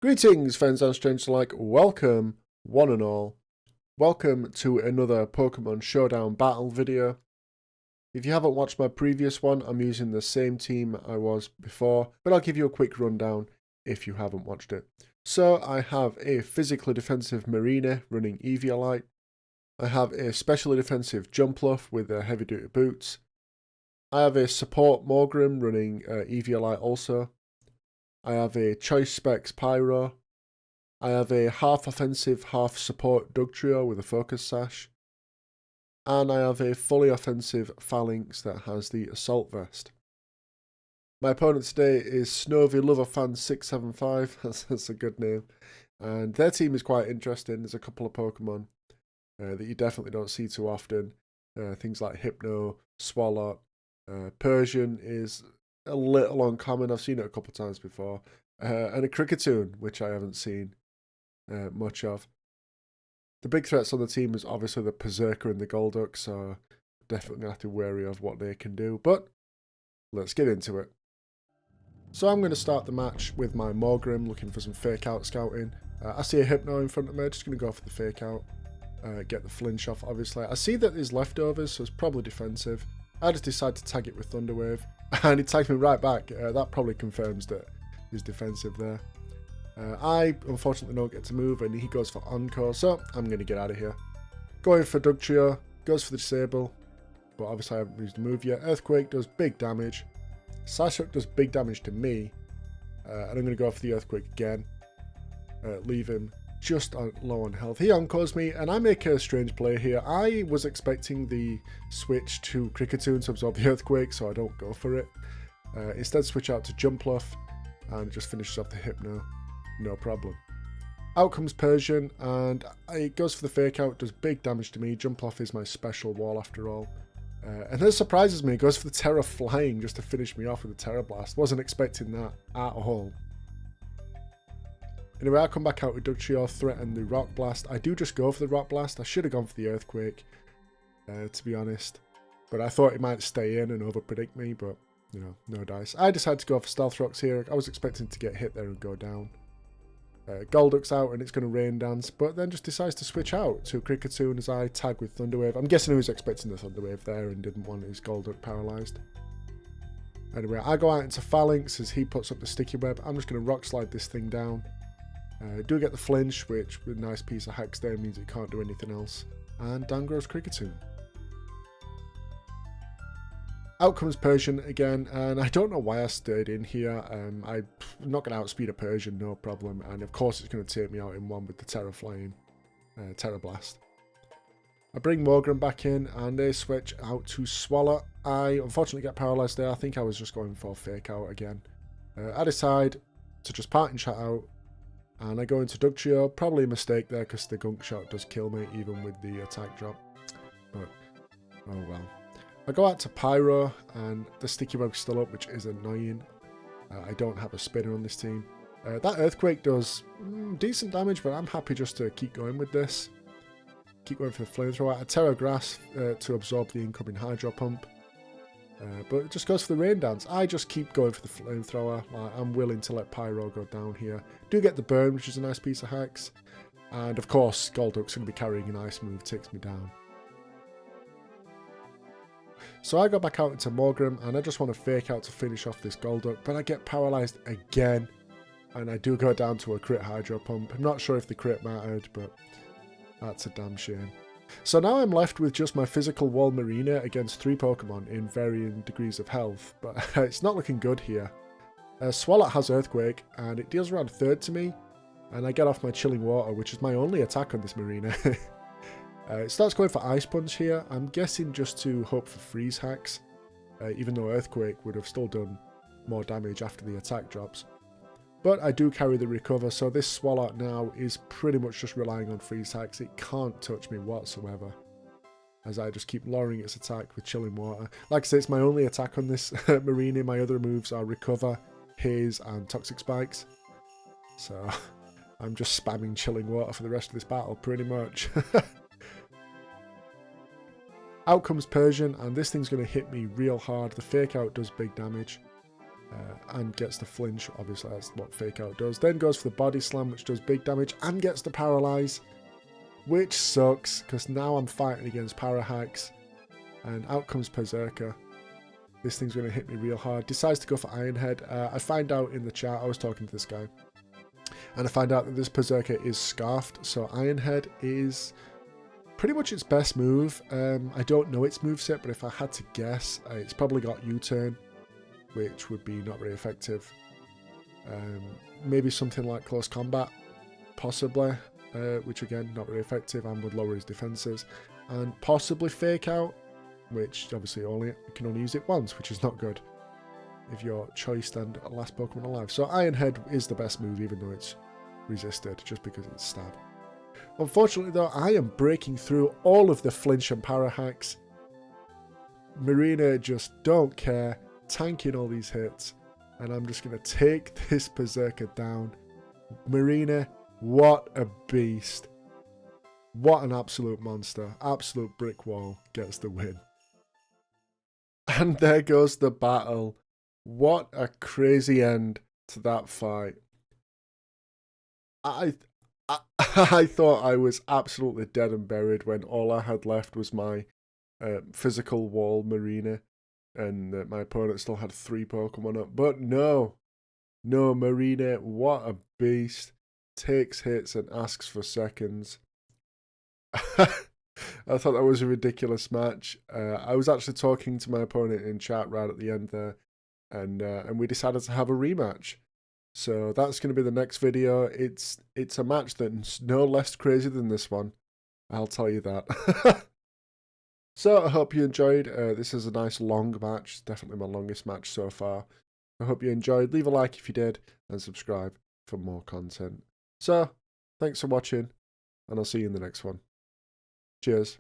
Greetings, friends and strangers alike. Welcome, one and all. Welcome to another Pokemon Showdown battle video. If you haven't watched my previous one, I'm using the same team I was before, but I'll give you a quick rundown if you haven't watched it. So I have a physically defensive Marina running Eviolite. I have a specially defensive Jumpluff with heavy duty boots. I have a support Morgrim running Eviolite also. I have a Choice Specs Pyro. I have a half offensive, half support Dugtrio with a focus sash. And I have a fully offensive Phalanx that has the assault vest. My opponent today is SnovyLoverFan675, that's a good name. And their team is quite interesting. There's a couple of Pokemon that you definitely don't see too often. Things like Hypno, Swalot, Persian is a little uncommon. I've seen it a couple of times before. And a Kricketune, which I haven't seen much of. The big threats on the team is obviously the Berserker and the Golduck, so definitely have to be wary of what they can do. But let's get into it. So I'm going to start the match with my Morgrim, looking for some fake out scouting. I see a Hypno in front of me, just going to go for the fake out. Get the flinch off, obviously. I see that there's leftovers, so it's probably defensive. I just decide to tag it with Thunder Wave, and it tags me right back. That probably confirms that he's defensive there. I unfortunately don't get to move, and he goes for Encore, so I'm going to get out of here. Going for Dugtrio, goes for the Disable, but obviously I haven't used the move yet. Earthquake does big damage. Psyshock does big damage to me, and I'm going to go for the Earthquake again. Leave him just low on health. He encores me, and I make a strange play here. I was expecting the switch to Kricketune to absorb the Earthquake, so I don't go for it. Instead switch out to Jumpluff, and it just finishes off the Hypno. No problem. Out comes Persian, and it goes for the fake out, does big damage to me. Jumpluff is my special wall after all. And then surprises me, it goes for the Terra Flying just to finish me off with the Terra Blast. Wasn't expecting that at all. Anyway, I come back out with Dugtrio, threaten the Rock Blast. I do just go for the Rock Blast. I should have gone for the Earthquake, to be honest. But I thought it might stay in and overpredict me, but, you know, no dice. I decided to go for Stealth Rocks here. I was expecting to get hit there and go down. Golduck's out and it's going to Rain Dance, but then just decides to switch out to Kricketune as I tag with Thunder Wave. I'm guessing he was expecting the Thunder Wave there and didn't want his Golduck paralysed. Anyway, I go out into Phalanx as he puts up the Sticky Web. I'm just going to Rock Slide this thing down. Do get the flinch, which with a nice piece of Hex there means it can't do anything else. And down goes Kricketune. Out comes Persian again, and I don't know why I stayed in here. I'm not going to outspeed a Persian, no problem. And of course it's going to take me out in one with the Terra Flying, Terra Blast. I bring Morgrim back in, and they switch out to Swalot. I unfortunately get paralysed there. I think I was just going for fake out again. I decide to just parting shot out. And I go into Dugtrio, probably a mistake there because the Gunk Shot does kill me even with the attack drop. But, oh well. I go out to Pyro and the Sticky Web's still up, which is annoying. I don't have a spinner on this team. That Earthquake does decent damage, but I'm happy just to keep going with this. Keep going for the Flamethrower. I Terra Grass to absorb the incoming Hydro Pump. But it just goes for the Rain Dance. I just keep going for the Flamethrower. I'm willing to let Pyro go down here. Do get the Burn, which is a nice piece of Hex. And of course, Golduck's going to be carrying an Ice move, takes me down. So I go back out into Morgrim, and I just want to fake out to finish off this Golduck. But I get paralysed again. And I do go down to a crit Hydro Pump. I'm not sure if the crit mattered, but that's a damn shame. So now I'm left with just my physical wall Marina against 3 Pokemon in varying degrees of health, but it's not looking good here. Swalot has Earthquake, and it deals around 1/3 to me, and I get off my Chilling Water, which is my only attack on this Marina. It starts going for Ice Punch here, I'm guessing just to hope for Freeze Hacks, even though Earthquake would have still done more damage after the attack drops. But I do carry the Recover, so this Swalot now is pretty much just relying on Freeze Hacks. It can't touch me whatsoever, as I just keep lowering its attack with Chilling Water. Like I say, it's my only attack on this Marina. My other moves are Recover, Haze, and Toxic Spikes. So I'm just spamming Chilling Water for the rest of this battle, pretty much. Out comes Persian, and this thing's going to hit me real hard. The Fake Out does big damage. and gets the flinch. Obviously, that's what Fake Out does. Then goes for the Body Slam, which does big damage, and gets the Paralyze, which sucks, because now I'm fighting against Parahacks, and out comes Berserker. This thing's going to hit me real hard. Decides to go for Iron Head. I find out in the chat, I was talking to this guy, and I find out that this Berserker is Scarfed, so Iron Head is pretty much its best move. I don't know its moveset, but if I had to guess, it's probably got U-Turn, which would be not very effective. Maybe something like Close Combat, possibly, which again, not very effective and would lower his defenses. And possibly Fake Out, which obviously you can only use it once, which is not good if you're choiced and last Pokemon alive. So Iron Head is the best move, even though it's resisted, just because it's stab. Unfortunately though, I am breaking through all of the flinch and Parahacks. Marina just don't care, tanking all these hits, and I'm just going to take this Berserker down. Marina, what a beast. What an absolute monster. Absolute brick wall, gets the win. And there goes the battle. What a crazy end to that fight. I thought I was absolutely dead and buried when all I had left was my physical wall Marina, and my opponent still had 3 Pokemon up. But no, Marina, what a beast. Takes hits and asks for seconds. I thought that was a ridiculous match. I was actually talking to my opponent in chat right at the end there, and we decided to have a rematch. So that's going to be the next video. It's a match that's no less crazy than this one, I'll tell you that. So I hope you enjoyed. This is a nice long match, definitely my longest match so far. I hope you enjoyed. Leave a like if you did, and subscribe for more content. So, thanks for watching, and I'll see you in the next one. Cheers.